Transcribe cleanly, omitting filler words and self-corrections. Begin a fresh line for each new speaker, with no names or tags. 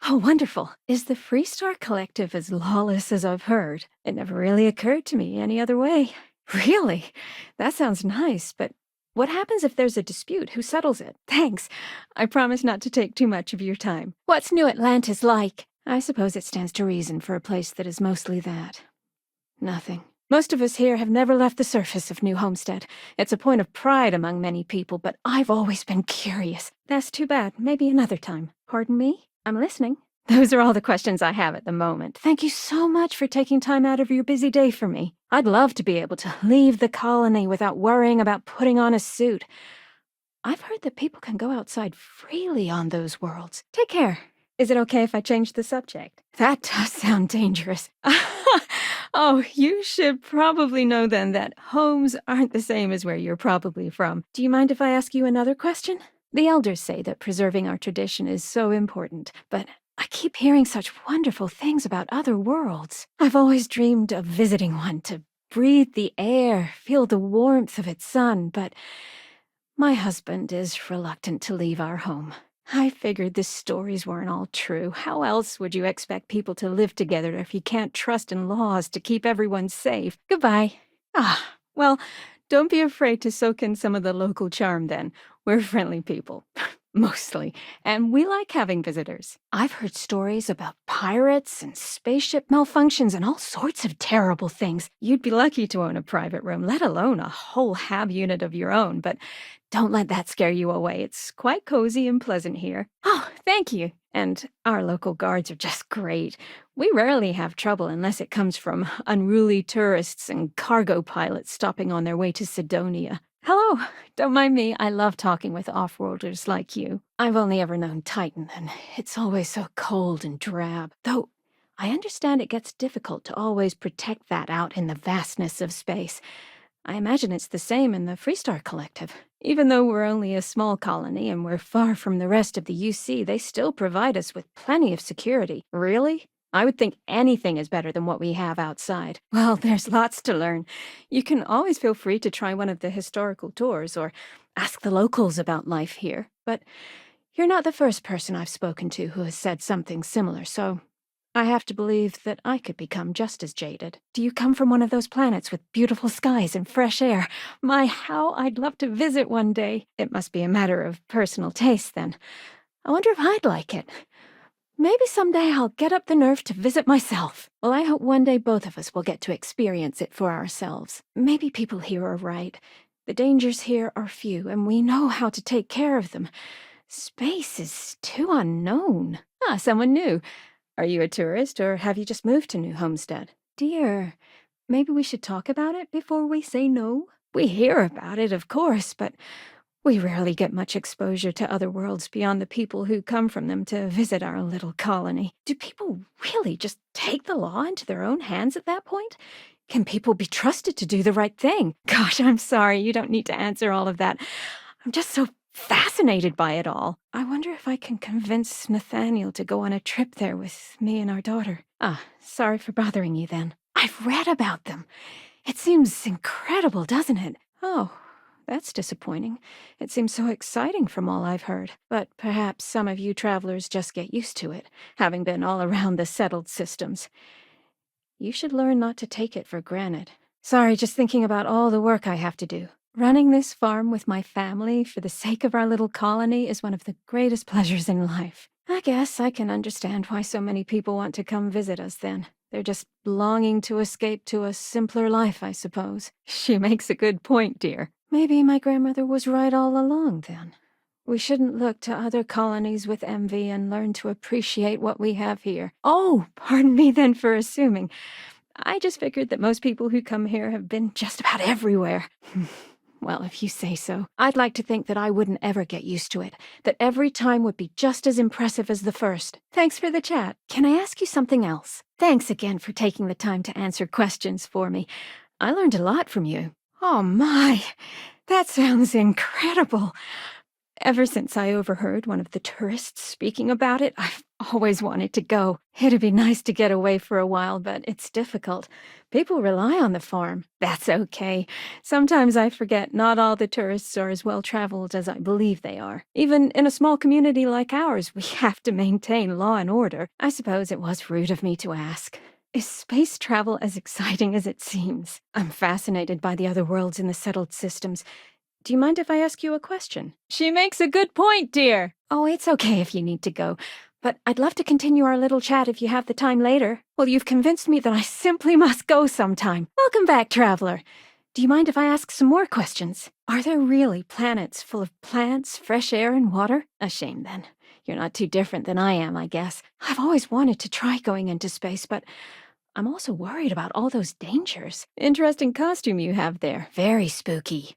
Oh, wonderful. Is the Freestar Collective as lawless as I've heard? It never really occurred to me any other way. Really? That sounds nice, but what happens if there's a dispute? Who settles it? Thanks. I promise not to take too much of your time. What's New Atlantis like? I suppose it stands to reason for a place that is mostly that. Nothing. Most of us here have never left the surface of New Homestead. It's a point of pride among many people, but I've always been curious. That's too bad. Maybe another time. Pardon me? I'm listening. Those are all the questions I have at the moment. Thank you so much for taking time out of your busy day for me. I'd love to be able to leave the colony without worrying about putting on a suit. I've heard that people can go outside freely on those worlds. Take care. Is it okay if I change the subject? That does sound dangerous. Oh, you should probably know then that homes aren't the same as where you're probably from. Do you mind if I ask you another question? The elders say that preserving our tradition is so important, but I keep hearing such wonderful things about other worlds. I've always dreamed of visiting one to breathe the air, feel the warmth of its sun, but my husband is reluctant to leave our home. I figured the stories weren't all true. How else would you expect people to live together if you can't trust in laws to keep everyone safe? Goodbye. Well, don't be afraid to soak in some of the local charm then. We're friendly people. Mostly. And we like having visitors. I've heard stories about pirates and spaceship malfunctions and all sorts of terrible things. You'd be lucky to own a private room, let alone a whole hab unit of your own, but don't let that scare you away. It's quite cozy and pleasant here. Oh, thank you. And our local guards are just great. We rarely have trouble unless it comes from unruly tourists and cargo pilots stopping on their way to Sidonia. Hello. Don't mind me. I love talking with off-worlders like you. I've only ever known Titan, and it's always so cold and drab. Though I understand it gets difficult to always protect that out in the vastness of space. I imagine it's the same in the Freestar Collective. Even though we're only a small colony and we're far from the rest of the UC, they still provide us with plenty of security. Really? I would think anything is better than what we have outside. Well, there's lots to learn. You can always feel free to try one of the historical tours or ask the locals about life here. But you're not the first person I've spoken to who has said something similar, so I have to believe that I could become just as jaded. Do you come from one of those planets with beautiful skies and fresh air? My, how I'd love to visit one day. It must be a matter of personal taste, then. I wonder if I'd like it. Maybe someday I'll get up the nerve to visit myself. Well, I hope one day both of us will get to experience it for ourselves. Maybe people here are right. The dangers here are few, and we know how to take care of them. Space is too unknown. Someone new. Are you a tourist, or have you just moved to New Homestead? Dear, maybe we should talk about it before we say no? We hear about it, of course, but we rarely get much exposure to other worlds beyond the people who come from them to visit our little colony. Do people really just take the law into their own hands at that point? Can people be trusted to do the right thing? Gosh, I'm sorry, you don't need to answer all of that. I'm just so fascinated by it all. I wonder if I can convince Nathaniel to go on a trip there with me and our daughter. Sorry for bothering you then. I've read about them. It seems incredible, doesn't it? Oh, that's disappointing. It seems so exciting from all I've heard. But perhaps some of you travelers just get used to it, having been all around the settled systems. You should learn not to take it for granted. Sorry, just thinking about all the work I have to do. Running this farm with my family for the sake of our little colony is one of the greatest pleasures in life. I guess I can understand why so many people want to come visit us then. They're just longing to escape to a simpler life, I suppose. She makes a good point, dear. Maybe my grandmother was right all along, then. We shouldn't look to other colonies with envy and learn to appreciate what we have here. Oh, pardon me then for assuming. I just figured that most people who come here have been just about everywhere. Well, if you say so. I'd like to think that I wouldn't ever get used to it, that every time would be just as impressive as the first. Thanks for the chat. Can I ask you something else? Thanks again for taking the time to answer questions for me. I learned a lot from you. Oh my, that sounds incredible. Ever since I overheard one of the tourists speaking about it, I've Always wanted to go. It'd be nice to get away for a while, but it's difficult. People rely on the farm. That's okay. Sometimes I forget not all the tourists are as well-traveled as I believe they are. Even in a small community like ours, we have to maintain law and order. I suppose it was rude of me to ask. Is space travel as exciting as it seems? I'm fascinated by the other worlds in the settled systems. Do you mind if I ask you a question?
She makes a good point, dear.
Oh, it's okay if you need to go. But I'd love to continue our little chat if you have the time later. Well, you've convinced me that I simply must go sometime. Welcome back, traveler. Do you mind if I ask some more questions? Are there really planets full of plants, fresh air, and water? A shame, then. You're not too different than I am, I guess. I've always wanted to try going into space, but I'm also worried about all those dangers. Interesting costume you have there. Very spooky.